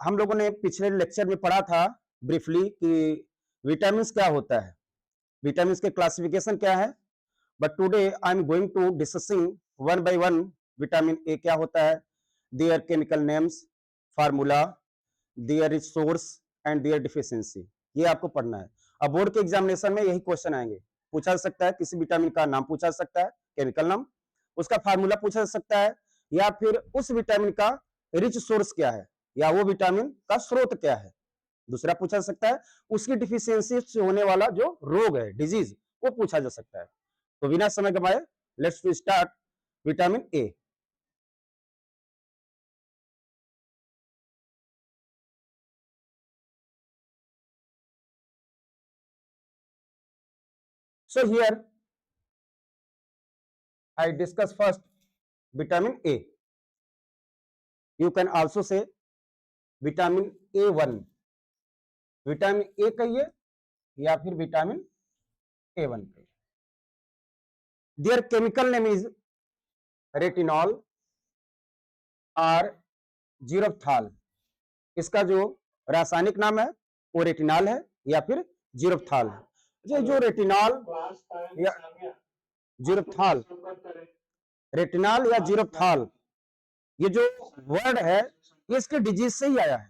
हम लोगों ने पिछले लेक्चर में पढ़ा था ब्रीफली कि विटामिन क्या होता है, विटामिन के क्लासिफिकेशन क्या है। But today I am going to discussing one by one vitamin A क्या होता है, their chemical names, formula, their source and their deficiency. ये आपको पढ़ना है। अब बोर्ड के एग्जामिनेशन में यही क्वेश्चन आएंगे। पूछा जा सकता है किसी विटामिन का नाम पूछा जा सकता है, केमिकल नाम, उसका फार्मूला पूछा जा सकता है, या फिर उस विटामिन का रिच सोर्स क्या है, या वो विटामिन का स्रोत क्या है। दूसरा पूछा जा सकता है उसकी डिफिशियंसी से होने वाला जो रोग है, डिजीज, वो पूछा जा सकता है। तो बिना समय गवाए let's to start vitamin A. So here I discuss first vitamin A. You can also say vitamin A1, vitamin A कहिए या फिर विटामिन A1 कहिए। Their chemical name is retinol और जीरोफ्थाल। इसका जो रासायनिक नाम है वो रेटिनॉल है या फिर जीरोफ्थाल है। ये जो रेटिनॉल या जीरोफ्थाल, रेटिनॉल या जीरोफ्थाल, ये जो वर्ड है ये इसके डिजीज से ही आया है।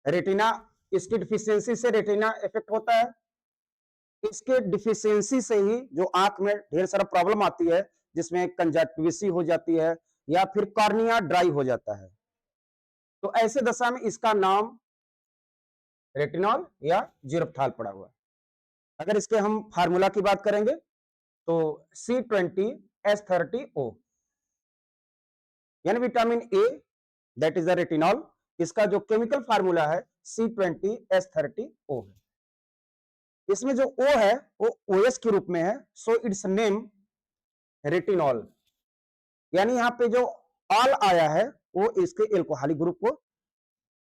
रेटिना, इसकी डिफिशियंसी से रेटिना इफेक्ट होता है। इसके डिफिशियंसी से ही जो आंख में ढेर सारा प्रॉब्लम आती है, जिसमें कंजक्टिविटी हो जाती है या फिर कॉर्निया ड्राई हो जाता है। तो ऐसे दशा में इसका नाम रेटिनॉल या जीरोफ्थाल पड़ा हुआ है। अगर इसके हम फार्मूला की बात करेंगे तो C20H30O, यानी vitamin A that is the retinol, इसका जो केमिकल फार्मूला है C20H30O है। इसमें जो O है वो OS के रूप में है, सो इट्स नेम रेटिनॉल। यानी यहाँ पे जो ऑल आया है वो इसके एल्कोहलिक ग्रुप को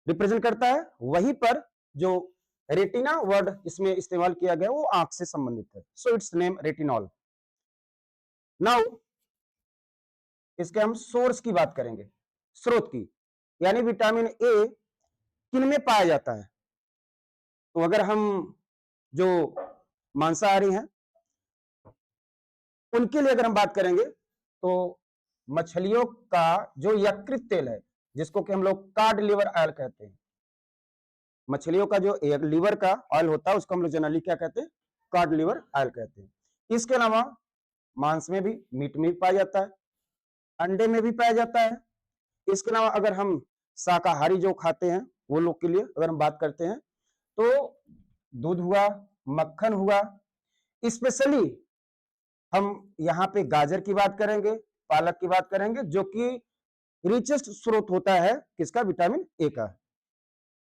रिप्रेजेंट करता है। वहीं पर जो रेटिना वर्ड इसमें इस्तेमाल किया गया वो आंख से संबंधित है, so it's name retinol. Now इसके हम सोर्स की बात करेंगे, स्रोत की, यानी विटामिन ए किन में पाया जाता है। तो अगर हम जो मांसाहारी हैं उनके लिए अगर हम बात करेंगे तो मछलियों का जो यकृत तेल है, जिसको कि हम लोग कॉड लिवर ऑयल कहते हैं, मछलियों का जो लीवर का ऑयल होता है उसको हम लोग जनरली क्या कहते हैं, कॉड लिवर ऑयल कहते हैं। इसके अलावा मांस में भी, मीट में भी पाया जाता है, अंडे में भी पाया जाता है। इसके अलावा अगर हम शाकाहारी जो खाते हैं वो लोग के लिए अगर हम बात करते हैं तो दूध हुआ, मक्खन हुआ, स्पेशली हम यहाँ पे गाजर की बात करेंगे, पालक की बात करेंगे, जो कि रिचेस्ट स्रोत होता है किसका, विटामिन ए का।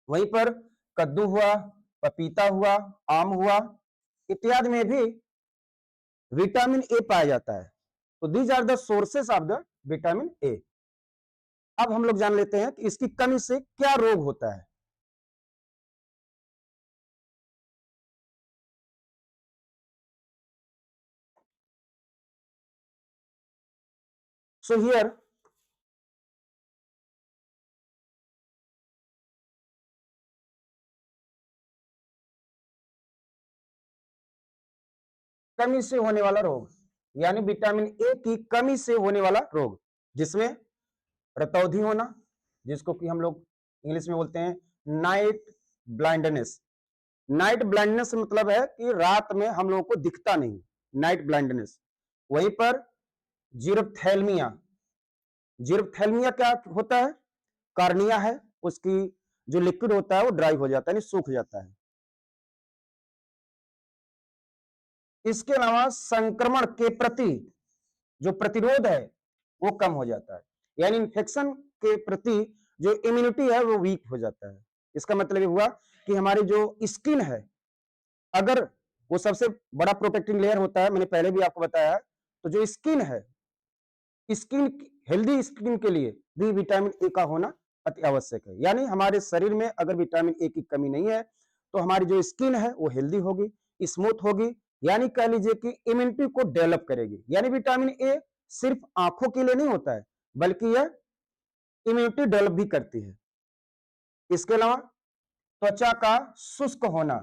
वहीं पर कद्दू हुआ, पपीता हुआ, आम हुआ, इत्यादि में भी विटामिन ए पाया जाता है। तो these are the sources of the vitamin A. अब हम लोग जान लेते हैं कि इसकी कमी से क्या रोग होता है। सो हियर कमी से होने वाला रोग, यानी विटामिन ए की कमी से होने वाला रोग, जिसमें रतौंधी होना, जिसको कि हम लोग इंग्लिश में बोलते हैं नाइट ब्लाइंडनेस। नाइट ब्लाइंडनेस मतलब है कि रात में हम लोगों को दिखता नहीं, नाइट ब्लाइंडनेस। वहीं पर जीरोप्थेल्मिया, जीरोप्थेल्मिया क्या होता है, कार्निया है, उसकी जो लिक्विड होता है वो ड्राई हो जाता है, यानी सूख जाता है। इसके अलावा संक्रमण के प्रति जो प्रतिरोध है वो कम हो जाता है, यानी इन्फेक्शन के प्रति जो इम्यूनिटी है वो वीक हो जाता है। इसका मतलब ये हुआ कि हमारी जो स्किन है, अगर वो सबसे बड़ा प्रोटेक्टिंग लेयर होता है, मैंने पहले भी आपको बताया, तो जो स्किन है, स्किन, हेल्दी स्किन के लिए भी विटामिन ए का होना अति आवश्यक है। यानी हमारे शरीर में अगर विटामिन ए की कमी नहीं है तो हमारी जो स्किन है वो हेल्दी होगी, स्मूथ होगी, यानी कह लीजिए कि इम्यूनिटी को डेवलप करेगी। यानी विटामिन ए सिर्फ आंखों के लिए नहीं होता है, बल्कि यह इम्यूनिटी डेवलप भी करती है। इसके अलावा त्वचा का शुष्क होना,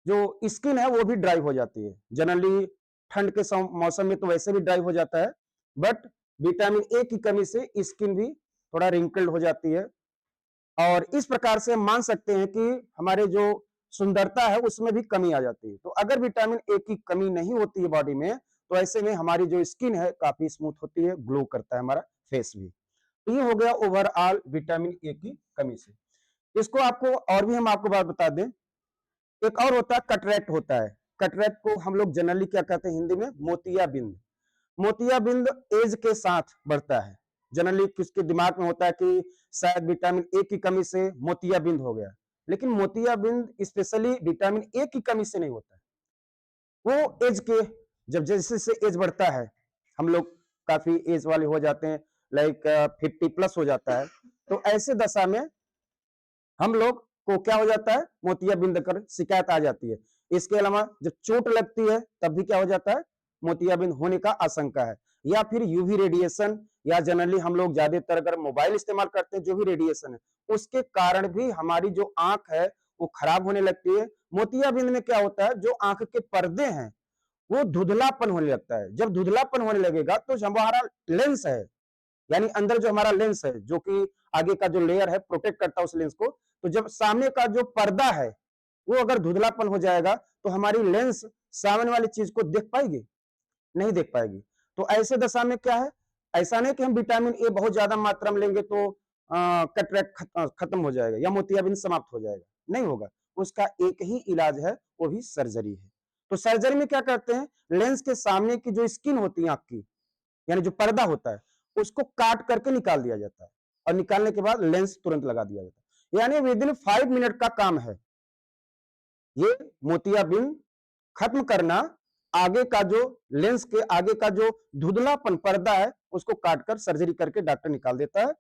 जो स्किन है वो भी ड्राई हो जाती है। जनरली ठंड के मौसम में तो वैसे भी ड्राई हो जाता है, बट विटामिन ए की कमी से स्किन भी थोड़ा रिंकल्ड हो जाती है। और इस प्रकार से हम मान सकते हैं कि हमारे जो सुंदरता है उसमें भी कमी आ जाती है। तो अगर विटामिन ए की कमी नहीं होती है बॉडी में, तो ऐसे में हमारी जो स्किन है काफी स्मूथ होती है, ग्लो करता है हमारा फेस भी। तो ये हो गया ओवरऑल विटामिन ए की कमी से। इसको आपको और भी हम आपको बात बता दें, एक और होता है कटरैक्ट होता है। कटरैक्ट को हम लोग जनरली क्या कहते हैं हिंदी में, मोतियाबिंद। मोतियाबिंद एज के साथ बढ़ता है। जनरली किसके दिमाग में होता है कि शायद विटामिन ए की कमी से मोतियाबिंद हो गया, लेकिन मोतियाबिंद स्पेशली विटामिन ए की कमी से नहीं होता है। वो एज के, जब जैसे जैसे एज बढ़ता है, हम लोग काफी एज वाले हो जाते हैं, लाइक 50 प्लस हो जाता है, तो ऐसे दशा में हम लोग को क्या हो जाता है, मोतियाबिंद कर शिकायत आ जाती है। इसके अलावा जब चोट लगती है तब भी क्या हो जाता है, मोतियाबिंद होने का आशंका है। या फिर यूवी रेडिएशन, या जनरली हम लोग ज्यादातर अगर मोबाइल इस्तेमाल करते हैं, जो भी रेडिएशन है उसके कारण भी हमारी जो आंख है वो खराब होने लगती है। मोतियाबिंद में क्या होता है, जो आंख के पर्दे हैं वो धुंधलापन होने लगता है। जब धुंधलापन होने लगेगा तो जो हमारा लेंस है, यानी अंदर जो हमारा लेंस है, जो कि आगे का जो लेयर है प्रोटेक्ट करता है उस लेंस को, तो जब सामने का जो पर्दा है वो अगर धुंधलापन हो जाएगा तो हमारी लेंस सामने वाली चीज को देख पाएगी, नहीं देख पाएगी। तो ऐसे दशा में क्या है, ऐसा नहीं कि हम विटामिन ए बहुत ज्यादा मात्रा में लेंगे तो कटरैक्ट खत्म हो जाएगा या मोतियाबिंद समाप्त हो जाएगा, नहीं होगा। उसका एक ही इलाज है, वो भी सर्जरी है। तो सर्जरी में क्या करते हैं, लेंस के सामने की जो स्किन होती है आंख की, यानी जो पर्दा होता है, उसको काट करके निकाल दिया जाता है, और निकालने के बाद लेंस तुरंत लगा दिया जाता है। यानी विद इन 5 मिनट का काम है ये मोतियाबिंद खत्म करना। आगे का जो लेंस के आगे का जो धुंधलापन पर्दा है उसको काटकर सर्जरी करके डॉक्टर निकाल देता है,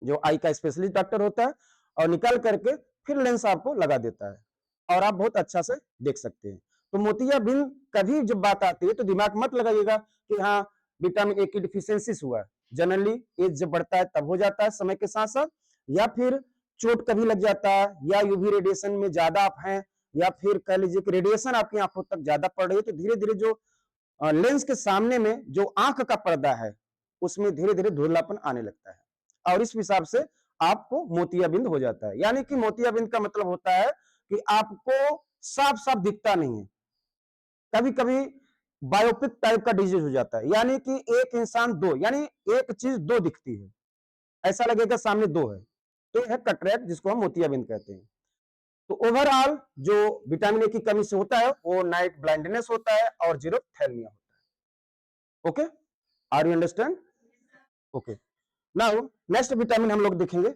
जो आई का स्पेशलिस्ट डॉक्टर होता है, और निकाल करके फिर लेंस आपको लगा देता है और आप बहुत अच्छा से देख सकते हैं। तो मोतियाबिंद कभी जब बात आती है तो दिमाग मत लगाइएगा कि हाँ विटामिन ए की डिफिशियंसी हुआ है। जनरली एज जब बढ़ता है तब हो जाता है समय के साथ साथ, या फिर चोट कभी लग जाता है, या यूवी रेडिएशन में ज्यादा आप हैं, या फिर कह लीजिए कि रेडिएशन आपकी आंखों तक ज्यादा पड़ रही है, तो धीरे धीरे जो लेंस के सामने में जो आंख का पर्दा है उसमें धीरे धीरे धुंधलापन आने लगता है, और इस हिसाब से आपको मोतियाबिंद हो जाता है। यानी कि मोतियाबिंद का मतलब होता है कि आपको साफ साफ दिखता नहीं है, कभी कभी बायोपिक टाइप का डिजीज हो जाता है, यानी कि एक इंसान दो, यानी एक चीज दो दिखती है, ऐसा लगेगा सामने दो है। तो यह कटरैक्ट जिसको हम मोतियाबिंद कहते हैं। तो ओवरऑल जो विटामिन ए की कमी से होता है वो नाइट ब्लाइंडनेस होता है और जीरोथैल्मिया होता है। Okay, are you understand? Okay, now next vitamin हम लोग देखेंगे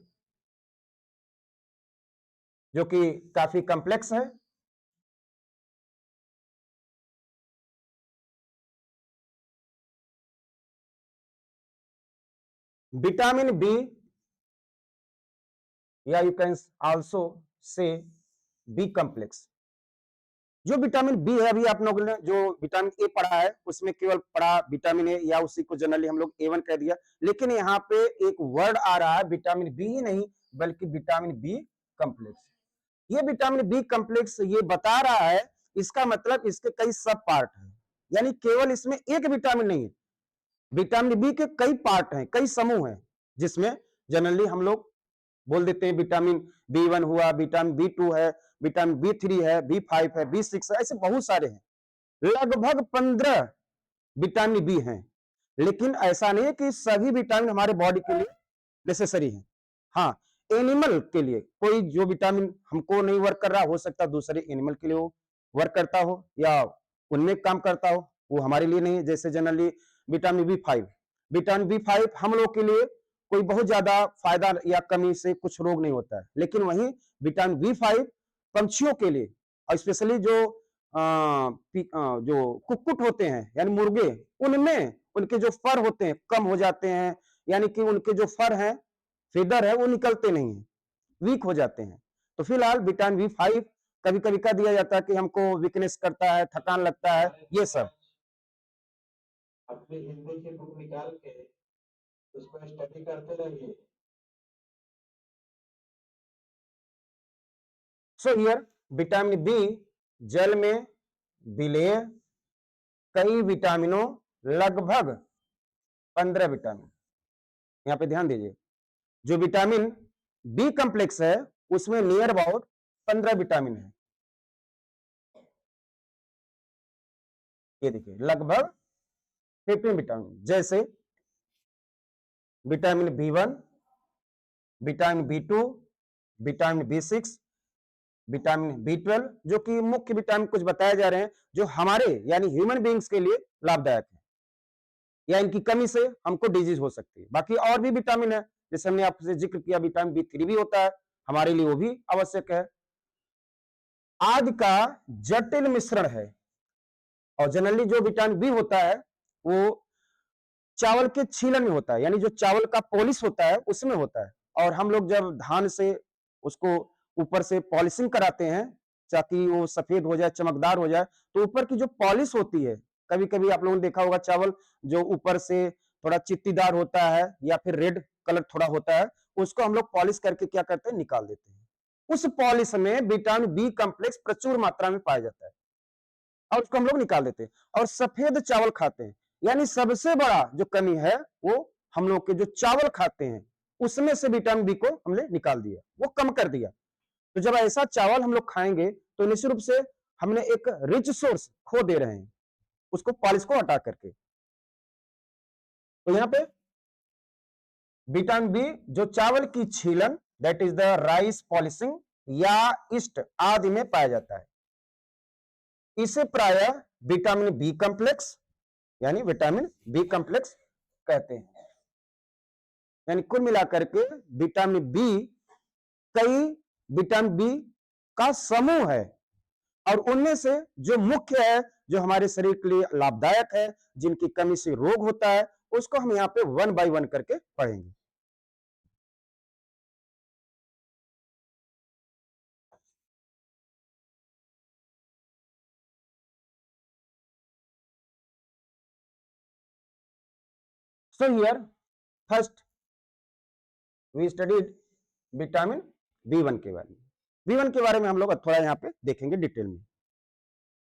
जो कि काफी कॉम्प्लेक्स है। विटामिन बी, या you can also say B complex. जो विटामिन बी है, अभी आप लोगों ने जो विटामिन ए पढ़ा है उसमें केवल पढ़ा विटामिन ए, या उसी को जनरली हम लोग ए1 कह दिया, लेकिन यहाँ पे एक वर्ड आ रहा है विटामिन बी ही नहीं बल्कि विटामिन बी कॉम्प्लेक्स। ये विटामिन बी कॉम्प्लेक्स ये बता रहा है, इसका मतलब इसके कई सब पार्ट हैं, यानी केवल इसमें एक विटामिन नहीं है, विटामिन बी के कई पार्ट हैं, कई समूह हैं, जिसमें जनरली हम लोग बोल देते हैं विटामिन बी1 हुआ, विटामिन बी2 है, विटामिन बी3 है, बी5 है, बी6 है, ऐसे बहुत सारे हैं, लगभग 15 विटामिन बी हैं। लेकिन ऐसा नहीं है कि सभी विटामिन हमारे बॉडी के लिए नेसेसरी है। हाँ, एनिमल के लिए कोई जो विटामिन हमको नहीं वर्क कर रहा, हो सकता है दूसरे एनिमल के लिए वो वर्क करता हो या उनमें काम करता हो, वो हमारे लिए नहीं है। जैसे generally vitamin B5, vitamin B5 हम लोग के लिए कोई बहुत ज्यादा फायदा या कमी से कुछ रोग नहीं होता है, लेकिन वहीं विटामिन बी5 पंछियों के लिए, और स्पेशली जो कुक्कुट होते हैं यानी मुर्गे, उनमें उनके जो फर होते हैं कम हो जाते हैं, यानी कि उनके जो फर हैं, फेदर है, वो निकलते नहीं है, वीक हो जाते हैं। तो फिलहाल विटामिन बी5 कभी कभी कह दिया जाता है कि हमको वीकनेस करता है, थकान लगता है, ये सब। उसको स्टडी करते रहिए। सो हियर विटामिन बी जल में विलेय कई विटामिनों लगभग 15 विटामिन, यहां पे ध्यान दीजिए, जो विटामिन बी कॉम्प्लेक्स है उसमें नियर अबाउट 15 विटामिन है। ये देखिए लगभग 15 विटामिन, जैसे vitamin B1, vitamin बी2, vitamin B6, vitamin B12, जो कि मुख्य विटामिन कुछ बताए जा रहे हैं जो हमारे यानी ह्यूमन बीइंग्स के लिए लाभदायक है, या इनकी कमी से हमको डिजीज हो सकती है। बाकी और भी विटामिन है, जैसे हमने आपसे जिक्र किया विटामिन बी3 भी होता है, हमारे लिए वो भी आवश्यक है। आदि का जटिल मिश्रण है, और जनरली जो विटामिन बी होता है वो चावल के छीलन में होता है, यानी जो चावल का पॉलिश होता है उसमें होता है। और हम लोग जब धान से उसको ऊपर से पॉलिशिंग कराते हैं ताकि वो सफेद हो जाए, चमकदार हो जाए, तो ऊपर की जो पॉलिश होती है, कभी कभी आप लोगों ने देखा होगा चावल जो ऊपर से थोड़ा चित्तीदार होता है या फिर रेड कलर थोड़ा होता है, उसको हम लोग पॉलिश करके क्या करते हैं, निकाल देते हैं। उस पॉलिश में विटामिन बी कॉम्प्लेक्स प्रचुर मात्रा में पाया जाता है और उसको हम लोग निकाल देते हैं और सफेद चावल खाते हैं। यानी सबसे बड़ा जो कमी है वो हम लोग के जो चावल खाते हैं उसमें से विटामिन बी को हमने निकाल दिया, वो कम कर दिया। तो जब ऐसा चावल हम लोग खाएंगे तो निश्चित रूप से हमने एक रिच सोर्स खो दे रहे हैं, उसको पॉलिश को हटा करके। तो यहां पे विटामिन बी जो चावल की छीलन that is the rice polishing या ईस्ट आदि में पाया जाता है। इसे प्रायः विटामिन बी कॉम्प्लेक्स यानी विटामिन बी कॉम्प्लेक्स कहते हैं। यानी कुल मिलाकर के विटामिन बी कई विटामिन बी का समूह है और उनमें से जो मुख्य है, जो हमारे शरीर के लिए लाभदायक है, जिनकी कमी से रोग होता है, उसको हम यहाँ पे 1 बाय 1 करके पढ़ेंगे। So here first we studied vitamin B one के बारे में। बी1 के बारे में हम लोग थोड़ा यहाँ पे देखेंगे डिटेल में।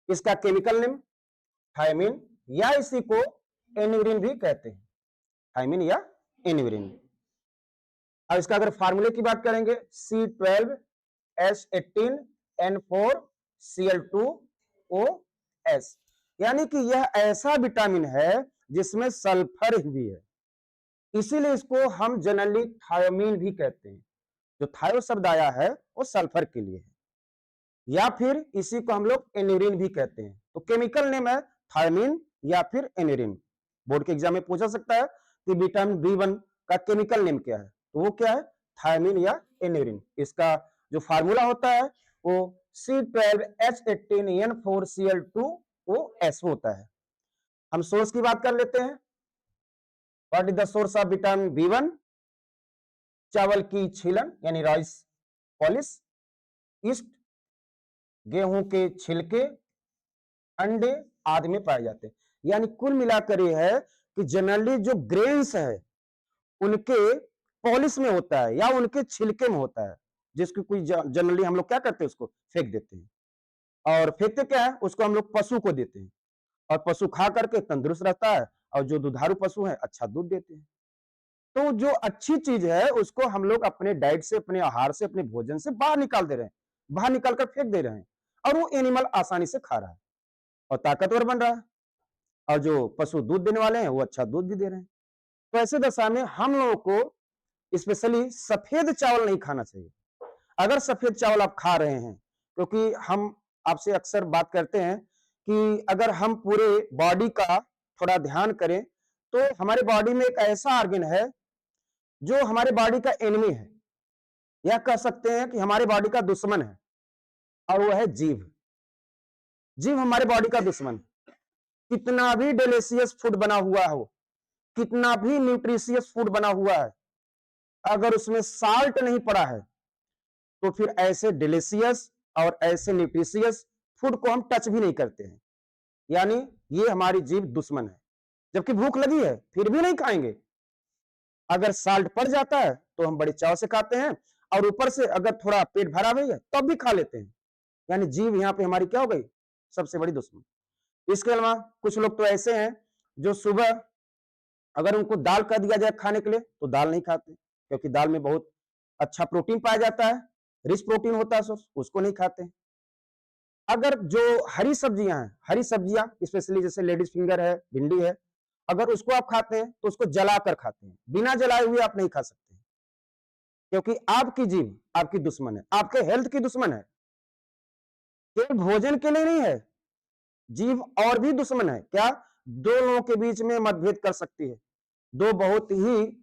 इसका केमिकल नेम थायमिन या इसी को एन्यूरिन भी कहते हैं, थायमिन या एन्यूरिन। अब इसका अगर फार्मूले की बात करेंगे C12H18N4Cl2OS, यानी कि यह ऐसा विटामिन है जिसमें सल्फर भी है, इसीलिए इसको हम जनरली थायोमीन भी कहते हैं। जो थायो शब्द आया है वो सल्फर के लिए है, या फिर इसी को हम लोग एन्यूरिन भी कहते हैं। तो केमिकल नेम है थायमिन या फिर एन्यूरिन। बोर्ड के एग्जाम में पूछा सकता है कि विटामिन बी1 का केमिकल नेम क्या है, तो वो क्या है, थायमिन या एन्यूरिन। इसका जो फार्मूला होता है वो C12H18N4Cl2OS होता है। हम सोर्स की बात कर लेते हैं। What is the source of vitamin B1? चावल की छीलन यानी राइस पॉलिश, ईस्ट गेहूं के छिलके, अंडे आदि में पाए जाते हैं। यानी कुल मिलाकर यह है कि जनरली जो ग्रेन्स है उनके पॉलिश में होता है या उनके छिलके में होता है, जिसको कोई जनरली हम लोग क्या करते हैं, उसको फेंक देते हैं। और फेंकते क्या है, उसको हम लोग पशु को देते हैं और पशु खा करके तंदुरुस्त रहता है, और जो दुधारू पशु है अच्छा दूध देते हैं। तो जो अच्छी चीज है उसको हम लोग अपने डाइट से, अपने आहार से, अपने भोजन से बाहर निकाल दे रहे हैं, बाहर निकालकर फेंक दे रहे हैं, और वो एनिमल आसानी से खा रहा है और ताकतवर बन रहा है, और जो पशु दूध देने वाले हैं वो अच्छा दूध भी दे रहे हैं। तो ऐसे दशा में हम लोगों को स्पेशली सफेद चावल नहीं खाना चाहिए। अगर सफेद चावल आप खा रहे हैं, क्योंकि हम आपसे अक्सर बात करते हैं कि अगर हम पूरे बॉडी का थोड़ा ध्यान करें तो हमारे बॉडी में एक ऐसा ऑर्गन है जो हमारे बॉडी का एनिमी है, या कह सकते हैं कि हमारे बॉडी का दुश्मन है, और वो है जीभ। जीभ हमारे बॉडी का दुश्मन है। कितना भी डिलीशियस फूड बना हुआ हो, कितना भी न्यूट्रिशियस फूड बना हुआ है, अगर उसमें साल्ट नहीं पड़ा है तो फिर ऐसे डिलीशियस और ऐसे न्यूट्रिशियस फूड को हम टच भी नहीं करते हैं। यानी ये हमारी जीभ दुश्मन है। जबकि भूख लगी है फिर भी नहीं खाएंगे, अगर साल्ट पड़ जाता है तो हम बड़े चाव से खाते हैं, और ऊपर से अगर थोड़ा पेट भरा भी है तब भी खा लेते हैं। यानी जीभ यहाँ पे हमारी क्या हो गई, सबसे बड़ी दुश्मन। इसके अलावा कुछ लोग तो ऐसे हैं जो सुबह अगर उनको दाल कह दिया जाए खाने के लिए तो दाल नहीं खाते, क्योंकि दाल में बहुत अच्छा प्रोटीन पाया जाता है, रिच प्रोटीन होता है, उसको नहीं खाते। अगर जो हरी सब्जियां हैं, हरी सब्जियां स्पेशली जैसे लेडीज फिंगर है, भिंडी है, अगर उसको आप खाते हैं तो उसको जलाकर खाते हैं, बिना जलाए हुए आप नहीं खा सकते, क्योंकि आपकी जीभ आपकी दुश्मन है, आपके हेल्थ की दुश्मन है, केवल भोजन के लिए नहीं है। जीभ और भी दुश्मन है। क्या? दो लोगों के बीच में मतभेद कर सकती है, दो बहुत ही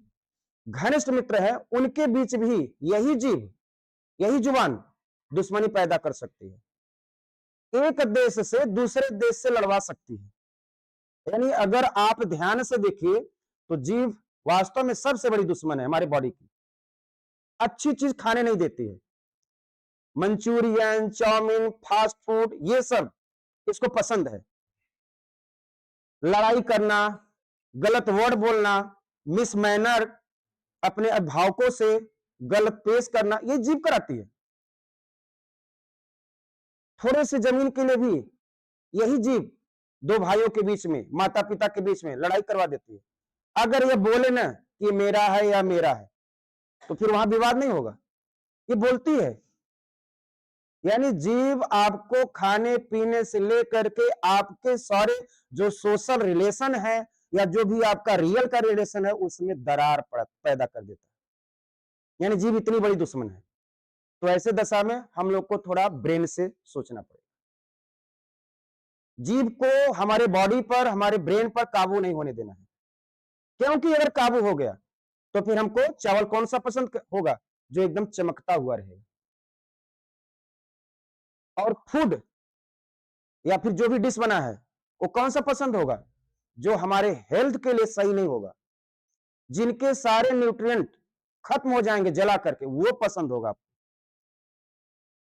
घनिष्ठ मित्र है, उनके बीच भी यही जीभ, यही जुबान दुश्मनी पैदा कर सकती है, एक देश से दूसरे देश से लड़वा सकती है। यानी अगर आप ध्यान से देखिए तो जीभ वास्तव में सबसे बड़ी दुश्मन है हमारी बॉडी की, अच्छी चीज खाने नहीं देती है। मंचूरियन, चाउमीन, फास्ट फूड, ये सब इसको पसंद है। लड़ाई करना, गलत वर्ड बोलना, मिस मैनर, अपने अभिभावकों से गलत पेश करना, ये जीभ कराती है। थोड़े से जमीन के लिए भी यही जीभ दो भाइयों के बीच में, माता पिता के बीच में लड़ाई करवा देती है। अगर ये बोले ना कि मेरा है या मेरा है, तो फिर वहां विवाद नहीं होगा, ये बोलती है। यानी जीभ आपको खाने पीने से लेकर के आपके सारे जो सोशल रिलेशन है या जो भी आपका रियल का रिलेशन है उसमें दरार पैदा कर देता है। यानी जीभ इतनी बड़ी दुश्मन है। तो ऐसे दशा में हम लोग को थोड़ा ब्रेन से सोचना पड़ेगा। जीभ को हमारे बॉडी पर, हमारे ब्रेन पर काबू नहीं होने देना है, क्योंकि अगर काबू हो गया तो फिर हमको चावल कौन सा पसंद होगा, जो एकदम चमकता हुआ रहेगा। और फूड या फिर जो भी डिश बना है वो कौन सा पसंद होगा, जो हमारे हेल्थ के लिए सही नहीं होगा, जिनके सारे न्यूट्रिएंट खत्म हो जाएंगे जला करके, वो पसंद होगा आपको।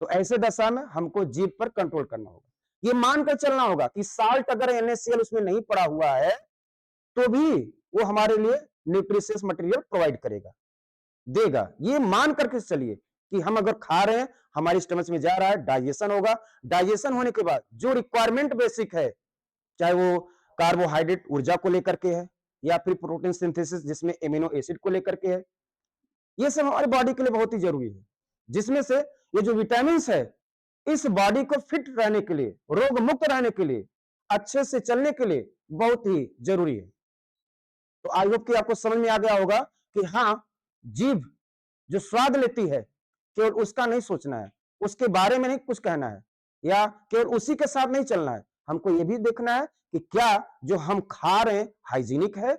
तो ऐसे दशा में हमको जीभ पर कंट्रोल करना होगा। ये मानकर चलना होगा कि साल्ट अगर NaCl उसमें नहीं पड़ा हुआ है तो भी वो हमारे लिए न्यूट्रिशियस मटेरियल प्रोवाइड करेगा, देगा। ये मान करके चलिए कि हम अगर खा रहे हैं, हमारी स्टमच में जा रहा है, डाइजेशन होगा, डाइजेशन होने के बाद जो रिक्वायरमेंट बेसिक है, चाहे वो कार्बोहाइड्रेट ऊर्जा को लेकर के है या फिर प्रोटीन सिंथेसिस जिसमें एमिनो एसिड को लेकर के है, ये सब हमारी बॉडी के लिए बहुत ही जरूरी है। जिसमें से ये जो विटामिन है इस बॉडी को फिट रहने के लिए, रोग मुक्त रहने के लिए, अच्छे से चलने के लिए बहुत ही जरूरी है। तो आई होप कि आपको समझ में आ गया होगा कि हाँ, जीभ जो स्वाद लेती है केवल उसका नहीं सोचना है, उसके बारे में नहीं कुछ कहना है, या केवल उसी के साथ नहीं चलना है, हमको यह भी देखना है कि क्या जो हम खा रहे हैं हाइजीनिक है,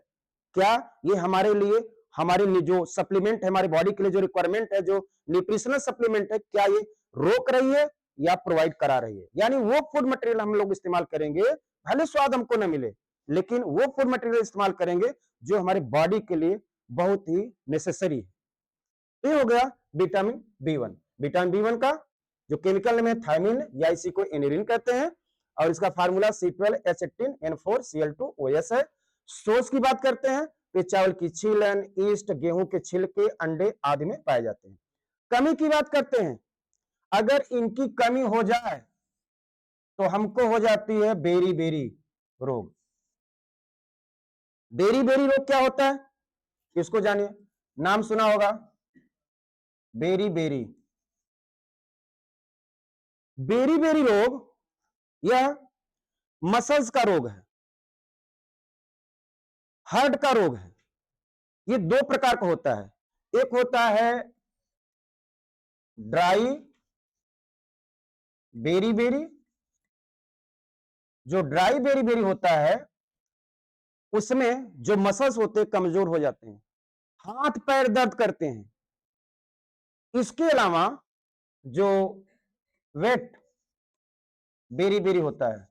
क्या ये हमारे लिए, हमारे लिए जो सप्लीमेंट है, हमारी बॉडी के लिए जो रिक्वायरमेंट है, जो न्यूट्रिशनल सप्लीमेंट है, क्या ये रोक रही है या प्रोवाइड करा रही है। यानी वो फूड मटेरियल हम लोग इस्तेमाल करेंगे, भले स्वाद हमको न मिले, लेकिन वो फूड मटेरियल इस्तेमाल करेंगे जो हमारी बॉडी के लिए बहुत ही नेसेसरी है। ये हो गया विटामिन B1। विटामिन B1 का जो केमिकल नेम है थायमिन, या इसी को एनिलिन कहते हैं, और इसका फार्मूला C12H18N4Cl2OS है। सोर्स की बात करते हैं तो चावल की छीलन, ईस्ट, गेहूं के छिलके, अंडे आदि में पाए जाते हैं। कमी की बात करते हैं, अगर इनकी कमी हो जाए तो हमको हो जाती है बेरी बेरी रोग। बेरी बेरी रोग क्या होता है, इसको जानिए, नाम सुना होगा बेरी बेरी। बेरी बेरी रोग यह मसल्स का रोग है, हार्ट का रोग है। ये दो प्रकार का होता है, एक होता है ड्राई बेरी बेरी। जो ड्राई बेरी बेरी होता है उसमें जो मसल्स होते हैं कमजोर हो जाते हैं, हाथ पैर दर्द करते हैं। इसके अलावा जो वेट बेरी बेरी होता है,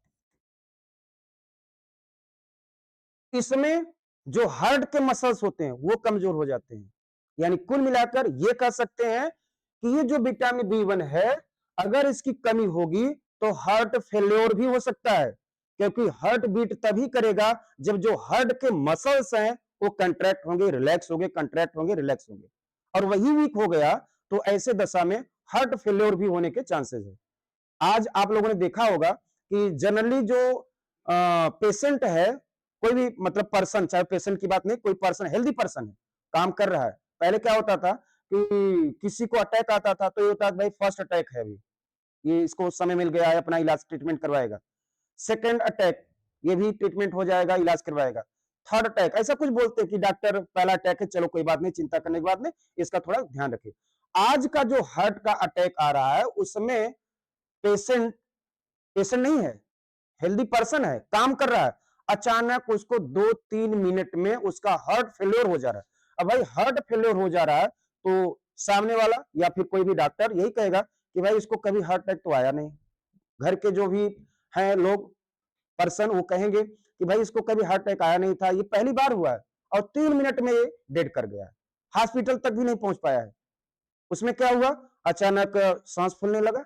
इसमें जो हार्ट के मसल्स होते हैं वो कमजोर हो जाते हैं। यानी कुल मिलाकर ये कह सकते हैं कि ये जो विटामिन B1 है, अगर इसकी कमी होगी तो हार्ट फेल्योर भी हो सकता है, क्योंकि हार्ट बीट तभी करेगा जब जो हार्ट के मसल्स हैं वो कंट्रैक्ट होंगे, रिलैक्स होंगे, कंट्रैक्ट होंगे, रिलैक्स होंगे, और वही वीक हो गया तो ऐसे दशा में हार्ट फेल्योर भी होने के चांसेस है। आज आप लोगों ने देखा होगा कि जनरली जो पेशेंट है, कोई भी मतलब पर्सन, चाहे पेशेंट की बात नहीं, कोई पर्सन हेल्दी पर्सन है, काम कर रहा है, पहले क्या होता था कि किसी को अटैक आता था तो ये होता था भाई फर्स्ट अटैक है, अभी ये इसको समय मिल गया है, अपना इलाज ट्रीटमेंट करवाएगा। सेकेंड अटैक, ये भी ट्रीटमेंट हो जाएगा, इलाज करवाएगा। थर्ड अटैक, ऐसा कुछ बोलते हैं कि डॉक्टर पहला अटैक है, चलो कोई बात नहीं, चिंता करने की बात नहीं, इसका थोड़ा ध्यान रखिए। आज का जो हार्ट का अटैक आ रहा है उसमें पेशेंट पेशेंट नहीं है, हेल्दी पर्सन है, काम कर रहा है, अचानक उसको 2-3 मिनट में उसका हार्ट फेल्योर हो जा रहा है। अब भाई हार्ट फेल्योर हो जा रहा है तो सामने वाला या फिर कोई भी डॉक्टर यही कहेगा कि भाई इसको कभी हार्ट अटैक तो आया नहीं। घर के जो भी हैं लोग, पर्सन, वो कहेंगे कि भाई इसको कभी हार्ट अटैक आया नहीं था, ये पहली बार हुआ है और 3 मिनट में ये डेड कर गया है, हॉस्पिटल तक भी नहीं पहुंच पाया है। उसमें क्या हुआ, अचानक सांस फूलने लगा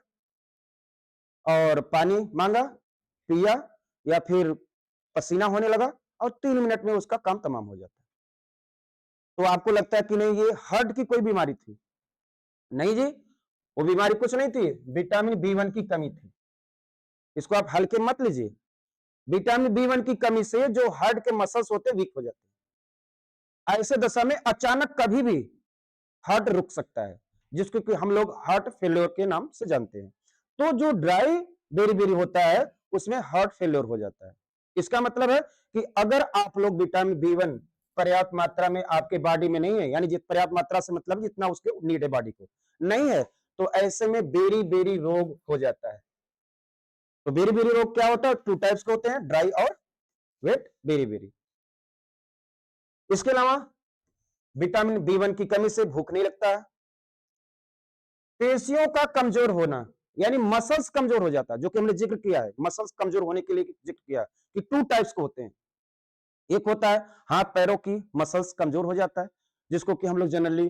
और पानी मांगा, पिया, या फिर पसीना होने लगा और 3 मिनट में उसका काम तमाम हो जाता है। तो आपको लगता है कि नहीं ये हार्ट की कोई बीमारी थी? नहीं जी, वो बीमारी कुछ नहीं थी, विटामिन बी1 की कमी थी। इसको आप हल्के मत लीजिए। विटामिन बी1 की कमी से जो हार्ट के मसल्स होते हैं वीक हो जाते हैं। ऐसे दशा में अचानक कभी भी हार्ट रुक सकता है, जिसको कि हम लोग हार्ट फेल्योर के नाम से जानते हैं। तो जो ड्राई बेरी-बेरी होता है उसमें हार्ट फेल्योर हो जाता है। इसका मतलब है कि अगर आप लोग विटामिन बी1 पर्याप्त मात्रा में आपके बॉडी में नहीं है, यानी जित पर्याप्त मात्रा से मतलब जितना उसके नीड है बॉडी को, नहीं है, तो ऐसे में बेरी-बेरी रोग हो जाता है। तो बेरी-बेरी रोग क्या होता है? 2 टाइप्स के होते हैं, ड्राई और वेट बेरी-बेरी। इसके अलावा विटामिन बी1 की कमी से भूख नहीं लगता है। पेशियों का कमजोर होना, यानी मसल्स कमजोर हो जाता है, जो कि हमने जिक्र किया है, मसल्स कमजोर होने के लिए जिक्र किया है कि 2 टाइप्स के होते हैं। एक होता है हाथ पैरों की मसल्स कमजोर हो जाता है, जिसको कि हम लोग जनरली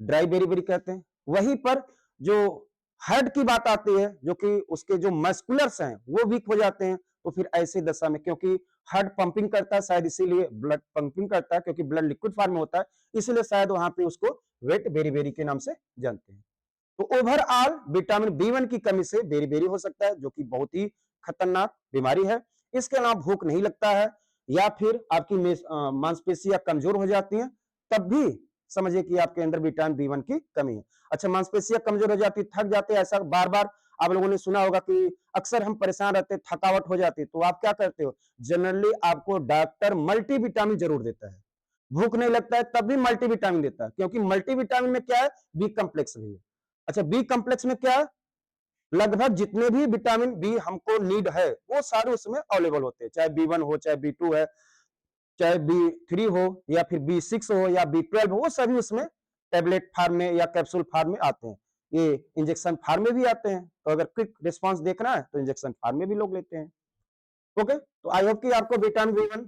ड्राई बेरी-बेरी कहते हैं। वहीं पर जो हार्ट की बात आती है, जो कि उसके जो मस्कुलर्स हैं वो वीक हो जाते हैं, तो फिर ऐसी दशा में, क्योंकि हार्ट पंपिंग करता है, शायद इसीलिए ब्लड पंपिंग करता है, क्योंकि ब्लड लिक्विड फॉर्म में होता है, इसीलिए शायद वहां पे उसको वेट बेरी-बेरी के नाम से जानते हैं। तो ओवरऑल विटामिन बी1 की कमी से बेरी-बेरी हो सकता है, जो कि बहुत ही खतरनाक बीमारी है। इसके अलावा भूख नहीं लगता है, या फिर आपकी मांसपेशियां कमजोर हो जाती हैं, तब भी समझिए कि आपके अंदर विटामिन बी1 की कमी है। अच्छा, मांसपेशियां कमजोर हो जाती, थक जाते हैं, ऐसा बार-बार आप लोगों ने सुना होगा कि अक्सर हम परेशान रहते हैं, थकावट हो जाती है, तो आप क्या करते हो? जनरली आपको डॉक्टर मल्टीविटामिन जरूर देता है। भूख नहीं लगता है तब भी मल्टीविटामिन देता है, क्योंकि मल्टीविटामिन में क्या है? बी कॉम्प्लेक्स भी है। अच्छा, बी कॉम्प्लेक्स में क्या है? लगभग जितने भी विटामिन बी हमको नीड है वो सारे उसमें अवेलेबल होते हैं, चाहे बी1 हो, चाहे बी2 है, चाहे बी3 हो, या फिर बी6 हो, या बी12 हो, वो सभी उसमें टेबलेट फार्म में या कैप्सूल फार्म में आते हैं। ये इंजेक्शन फार्म में भी आते हैं, तो अगर क्विक रिस्पांस देखना है तो इंजेक्शन फार्म में भी लोग लेते हैं। ओके, तो आई होप कि आपको विटामिन बी1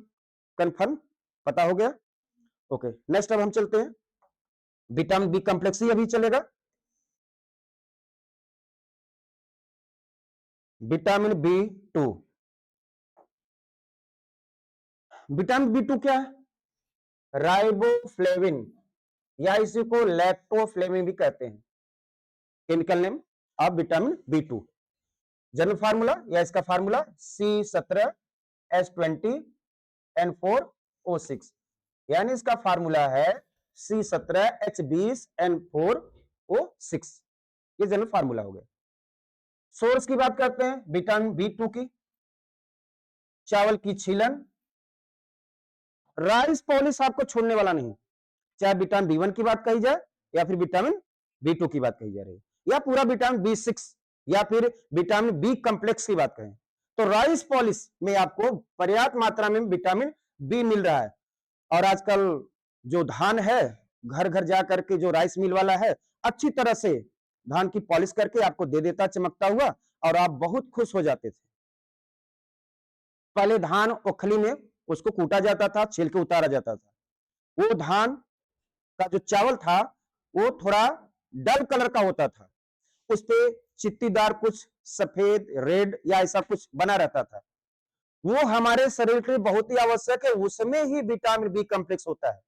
कंफर्म पता हो गया। ओके, नेक्स्ट अब हम चलते हैं, विटामिन बी कॉम्प्लेक्स ही अभी चलेगा। विटामिन बी2, विटामिन बी2 क्या है? राइबोफ्लेविन, या इसी को लैक्टोफ्लेविन भी कहते हैं, chemical name of vitamin बी2। General formula या इसका फार्मूला C17H20N4O6, यानी इसका फार्मूला है C17H20N4O6। ये जनरल फार्मूला हो गया। सोर्स की बात करते हैं विटामिन बी2 की, चावल की छीलन, राइस पॉलिश आपको छोड़ने वाला नहीं, चाहे विटामिन बी1 की बात कही जाए या फिर विटामिन बी2 की बात कही जा रही है, या पूरा विटामिन बी6 या फिर विटामिन बी कॉम्प्लेक्स की बात करें, तो राइस पॉलिश में आपको पर्याप्त मात्रा में विटामिन बी मिल रहा है। और आजकल जो धान है, घर घर जा करके जो राइस मिल वाला है, अच्छी तरह से धान की पॉलिश करके आपको दे देता चमकता हुआ, और आप बहुत खुश हो जाते थे। पहले धान ओखली में उसको कूटा जाता था, छील के उतारा जाता था, वो धान का जो चावल था वो थोड़ा डल कलर का होता था, उस पे चित्तीदार कुछ सफेद रेड या ऐसा कुछ बना रहता था। वो हमारे शरीर के लिए बहुत ही आवश्यक है, उसमें ही विटामिन बी कॉम्प्लेक्स होता है।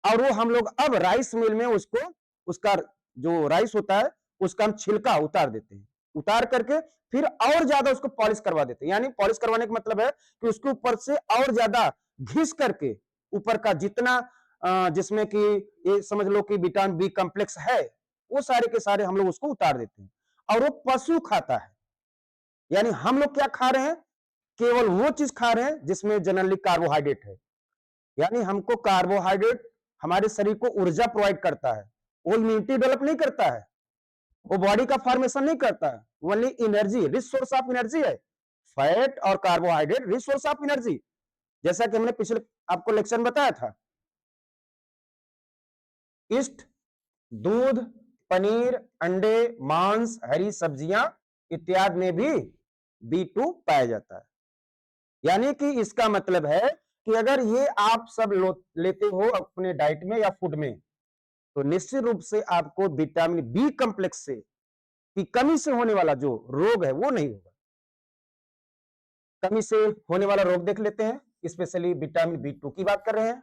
और वो हम लोग अब राइस मिल में उसको, उसका जो राइस होता है उसका हम छिलका उतार देते हैं, उतार करके फिर और ज्यादा उसको पॉलिश करवा देते हैं। यानी पॉलिश करवाने का मतलब है कि उसके ऊपर से और ज्यादा घिस करके ऊपर का जितना जिसमें कि ये समझ लो कि विटामिन बी कॉम्प्लेक्स है, वो सारे के सारे हम लोग उसको उतार देते हैं और वो पशु खाता है। यानी हम लोग क्या खा रहे हैं, केवल वो चीज खा रहे हैं जिसमें जनरली कार्बोहाइड्रेट है। यानी हमको कार्बोहाइड्रेट हमारे शरीर को ऊर्जा प्रोवाइड करता है, वो इम्यूनिटी डेवलप नहीं करता है, वो बॉडी का फॉर्मेशन नहीं करता है, only energy, rich source of energy है। फैट और carbohydrate rich source of energy, जैसा कि हमने पिछले आपको लेक्चर में बताया था। ईस्ट, दूध, पनीर, अंडे, मांस, हरी सब्जियां इत्यादि में भी B2 पाया जाता है। यानी कि इसका मतलब है कि अगर ये आप सब लेते हो अपने डाइट में या फूड में, तो निश्चित रूप से आपको विटामिन बी कॉम्प्लेक्स से की कमी से होने वाला जो रोग है वो नहीं होगा। कमी से होने वाला रोग देख लेते हैं, स्पेशली विटामिन B2 की बात कर रहे हैं।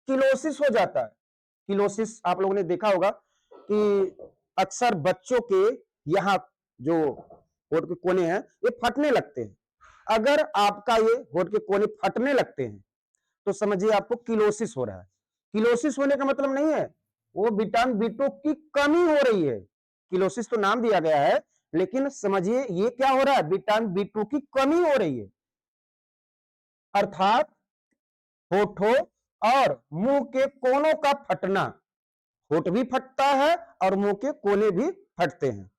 किलोसिस हो जाता है। किलोसिस आप लोगों ने देखा होगा कि अक्सर बच्चों के यहाँ जो होठ के कोने हैं ये फटने लगते हैं। अगर आपका ये होठ के कोने फटने लगते हैं तो समझिए आपको किलोसिस हो रहा है। किलोसिस होने का मतलब नहीं है वो विटामिन B2 की कमी हो रही है। किलोसिस तो नाम दिया गया है, लेकिन समझिए ये क्या हो रहा है, विटामिन B2 की कमी हो रही है। अर्थात होठों और मुंह के कोनों का फटना, होठ भी फटता है और मुंह के कोने भी फटते हैं।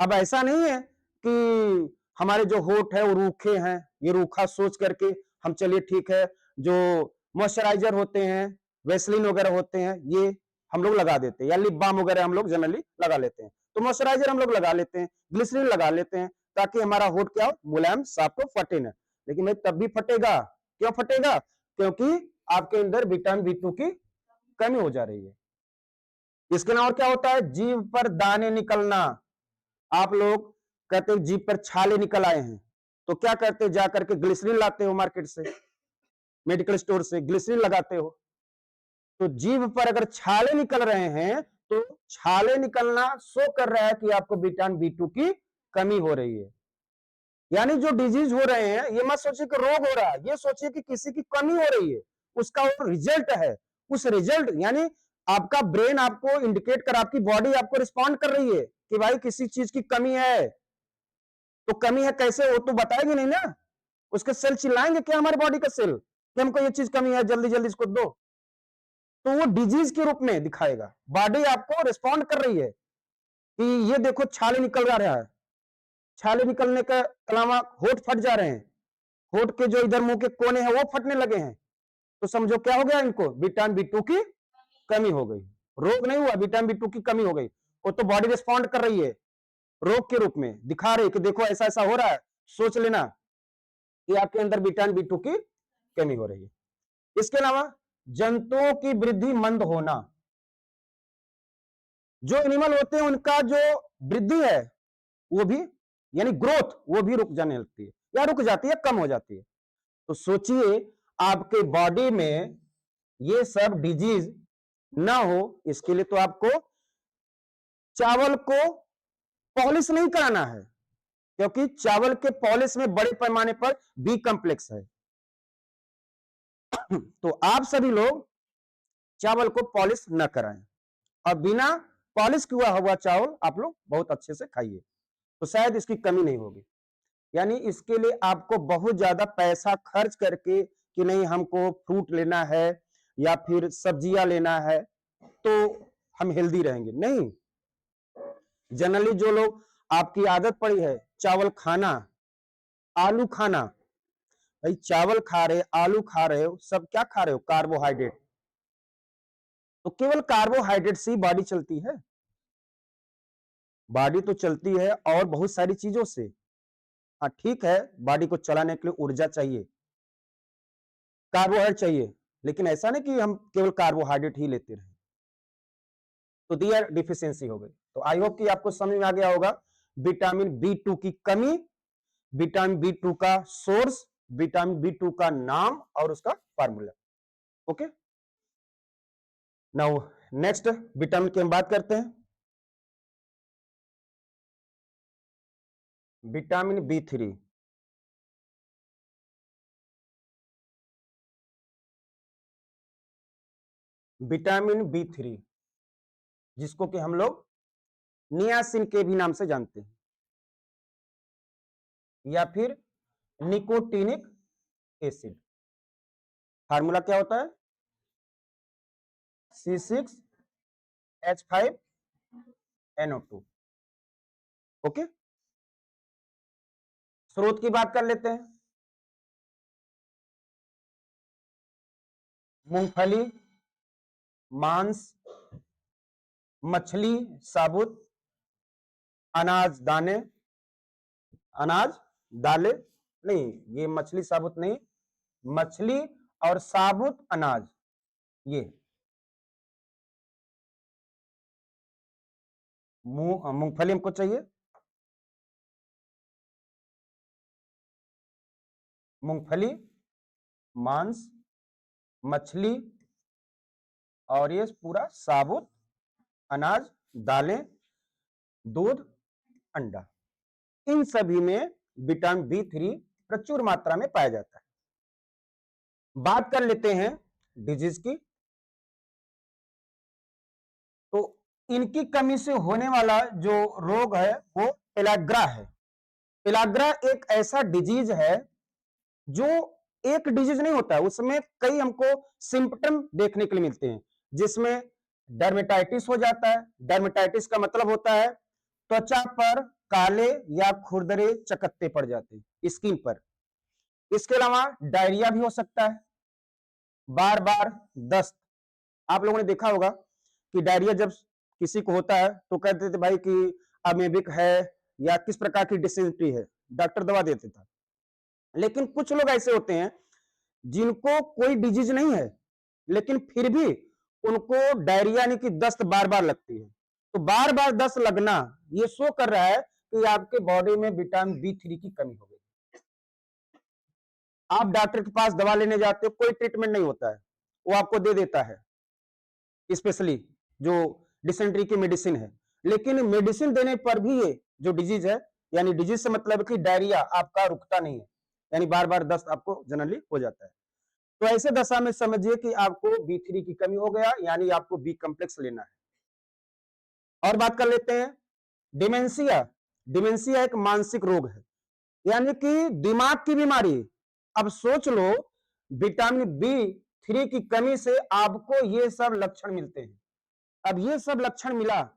अब ऐसा नहीं है कि हमारे जो होठ है वो रूखे हैं, ये रूखा सोच करके हम चलिए ठीक है जो मॉइस्चराइजर होते हैं, वेसलिन वगैरह होते हैं, ये हम लोग लगा देते हैं, या लिप बाम वगैरह हम लोग जनरली लगा लेते हैं। तो मॉइस्चराइजर हम लोग लगा लेते हैं, ग्लिसरीन लगा लेते हैं, ताकि हमारा होठ क्या हो, मुलायम साफ हो, फटे ना। लेकिन भाई तब भी फटेगा। क्यों फटेगा? क्योंकि आपके अंदर विटामिन B2 की कमी हो जा रही है। इसके अलावा और क्या होता है, जीभ पर दाने निकलना। आप लोग कहते हो जीभ पर छाले निकल आए हैं, तो क्या करते हो, जाकर के ग्लिसरीन लाते हो मार्केट से, मेडिकल स्टोर से ग्लिसरीन लगाते हो। तो जीभ पर अगर छाले निकल रहे हैं तो छाले निकलना शो कर रहा है कि आपको विटामिन B2 की कमी हो रही है। यानी जो डिजीज हो रहे हैं ये मत सोचिए कि रोग हो रहा है, ये सोचिए कि किसी की कमी हो रही है, उसका वो रिजल्ट है। उस रिजल्ट यानी आपका ब्रेन आपको इंडिकेट कर, आपकी बॉडी आपको रिस्पॉन्ड कर रही है कि भाई किसी चीज की कमी है। तो कमी है कैसे, वो तो बताएगी नहीं ना। उसके सेल चिल्लाएंगे क्या, हमारे बॉडी का सेल, कि हमको ये चीज कमी है, जल्दी जल्दी इसको दो। तो वो डिजीज के रूप में दिखाएगा, बॉडी आपको रिस्पॉन्ड कर रही है कि ये देखो छाले निकल रहा है। छाले निकलने के अलावा होठ फट जा रहे हैं, होठ के जो इधर मुंह के कोने हैं वो फटने लगे हैं, तो समझो क्या हो गया, इनको विटामिन B2 की कमी हो गई। रोग नहीं हुआ, विटामिन B2 की कमी हो गई। वो तो बॉडी रिस्पॉन्ड कर रही है, रोग के रूप में दिखा रही है कि देखो ऐसा ऐसा हो रहा है, सोच लेना कि आपके अंदर विटामिन B2 की कमी हो रही है। इसके अलावा जंतुओं की वृद्धि मंद होना। जो एनिमल होते हैं उनका जो वृद्धि है वो भी, यानी ग्रोथ, वो भी रुक जाने लगती है, या रुक जाती है, कम हो जाती है। तो सोचिए आपके बॉडी में ये सब डिजीज ना हो, इसके लिए तो आपको चावल को पॉलिश नहीं कराना है, क्योंकि चावल के पॉलिश में बड़े पैमाने पर बी कॉम्प्लेक्स है। तो आप सभी लोग चावल को पॉलिश न कराएं, और बिना पॉलिश किया हुआ चावल आप लोग बहुत अच्छे से खाइए, तो शायद इसकी कमी नहीं होगी। यानी इसके लिए आपको बहुत ज्यादा पैसा खर्च करके कि नहीं हमको फ्रूट लेना है या फिर सब्जियां लेना है तो हम हेल्दी रहेंगे, नहीं। जनरली जो लोग आपकी आदत पड़ी है चावल खाना, आलू खाना, भाई चावल खा रहे, आलू खा रहे हो, सब क्या खा रहे हो, कार्बोहाइड्रेट। तो केवल कार्बोहाइड्रेट से ही बॉडी चलती है? बॉडी तो चलती है और बहुत सारी चीजों से। हाँ ठीक है, बॉडी को चलाने के लिए ऊर्जा चाहिए, कार्बोहाइड्रेट चाहिए, लेकिन ऐसा नहीं कि हम केवल कार्बोहाइड्रेट ही लेते रहे, तो दियर डिफिशियंसी हो गई। तो आई होप कि आपको समझ में आ गया होगा विटामिन B2 की कमी विटामिन बी2 का सोर्स, विटामिन बी2 का नाम और उसका formula. Okay, now next vitamin की हम बात करते हैं। विटामिन बी3, विटामिन बी3 जिसको कि हम लोग नियासिन के भी नाम से जानते हैं या फिर निकोटिनिक एसिड। फार्मूला क्या होता है? C6H5NO2। ओके, स्रोत की बात कर लेते हैं। मूंगफली, मांस, मछली साबुत, अनाज दाने, अनाज दालें नहीं, ये मछली साबुत नहीं, मछली और साबुत अनाज, ये मूंगफली हमको चाहिए, मूंगफली, मांस, मछली और ये पूरा साबुत अनाज, दालें, दूध, अंडा, इन सभी में विटामिन बी3 प्रचुर मात्रा में पाया जाता है। बात कर लेते हैं डिजीज की। तो इनकी कमी से होने वाला जो रोग है वो पेलाग्रा है। पेलाग्रा एक ऐसा डिजीज है जो एक डिजीज नहीं होता है, उसमें कई हमको सिम्पटम देखने के लिए मिलते हैं, जिसमें डर्मेटाइटिस हो जाता है। डर्मेटाइटिस का मतलब होता है त्वचा पर काले या खुरदरे चकत्ते पड़ जाते हैं स्किन पर। इसके अलावा डायरिया भी हो सकता है, बार बार दस्त। आप लोगों ने देखा होगा कि डायरिया जब किसी को होता है तो कहते थे भाई कि अमेबिक है या किस प्रकार की डिसेंट्री है, डॉक्टर दवा देते था। लेकिन कुछ लोग ऐसे होते हैं जिनको कोई डिजीज नहीं है लेकिन फिर भी उनको डायरिया यानी कि दस्त बार बार लगती है। तो बार बार दस्त लगना ये शो कर रहा है कि आपके बॉडी में विटामिन बी3 की कमी हो गई। आप डॉक्टर के पास दवा लेने जाते हो, कोई ट्रीटमेंट नहीं होता है, वो आपको दे देता है स्पेशली जो डिसेंट्री की मेडिसिन है। लेकिन मेडिसिन देने पर भी ये जो डिजीज है, यानी डिजीज से मतलब कि डायरिया आपका रुकता नहीं है, यानी बार बार दस्त आपको जनरली हो जाता है। तो ऐसे दशा में समझिए कि आपको बी3 की कमी हो गया, यानी आपको बी कॉम्प्लेक्स लेना है। और बात कर लेते हैं डिमेंशिया। डिमेंशिया एक मानसिक रोग है, यानी कि दिमाग की बीमारी। अब सोच लो विटामिन बी3 की कमी से आपको ये सब लक्षण मिलते हैं। अब ये सब लक्षण मिला,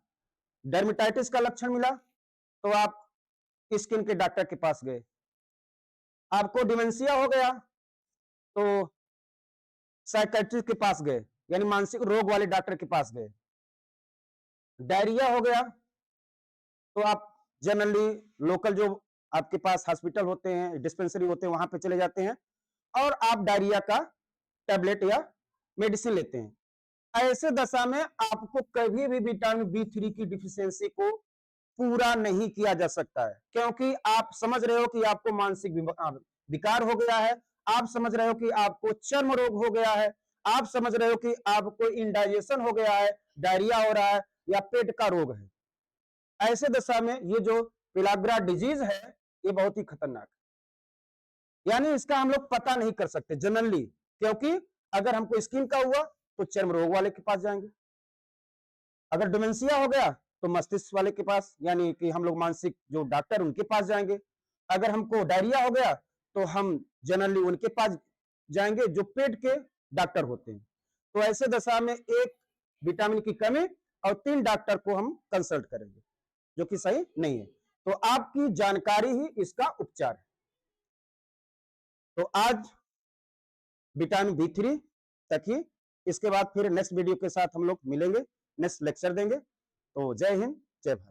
डर्मेटाइटिस का लक्षण मिला तो आप स्किन के डॉक्टर के पास गए। आपको डिमेंशिया हो गया तो साइकेट्रिस्ट के पास गए, यानी मानसिक रोग वाले डॉक्टर के पास गए। डायरिया हो गया तो आप जनरली लोकल जो आपके पास हॉस्पिटल होते हैं, डिस्पेंसरी होते हैं, वहां पे चले जाते हैं और आप डायरिया का टैबलेट या मेडिसिन लेते हैं। ऐसे दशा में आपको कभी भी विटामिन बी3 की डिफिशियंसी को पूरा नहीं किया जा सकता है, क्योंकि आप समझ रहे हो कि आपको मानसिक विकार हो गया है, आप समझ रहे हो कि आपको चर्म रोग हो गया है, आप समझ रहे हो कि आपको इंडाइजेशन हो गया है, डायरिया हो रहा है या पेट का रोग है। ऐसे दशा में ये जो पिलाग्रा डिजीज है ये बहुत ही खतरनाक है, यानी इसका हम लोग पता नहीं कर सकते जनरली, क्योंकि अगर हमको स्किन का हुआ तो चर्म रोग वाले के पास जाएंगे, अगर डिमेंशिया हो गया तो मस्तिष्क वाले के पास, यानी कि हम लोग मानसिक जो डॉक्टर उनके पास जाएंगे, अगर हमको डायरिया हो गया तो हम जनरली उनके पास जाएंगे जो पेट के डॉक्टर होते हैं। तो ऐसे दशा में एक विटामिन की कमी और 3 डॉक्टर को हम कंसल्ट करेंगे, जो कि सही नहीं है। तो आपकी जानकारी ही इसका उपचार है। तो आज विटामिन बी3 तक ही, इसके बाद फिर नेक्स्ट वीडियो के साथ हम लोग मिलेंगे, नेक्स्ट लेक्चर देंगे। तो जय हिंद, जय भारत।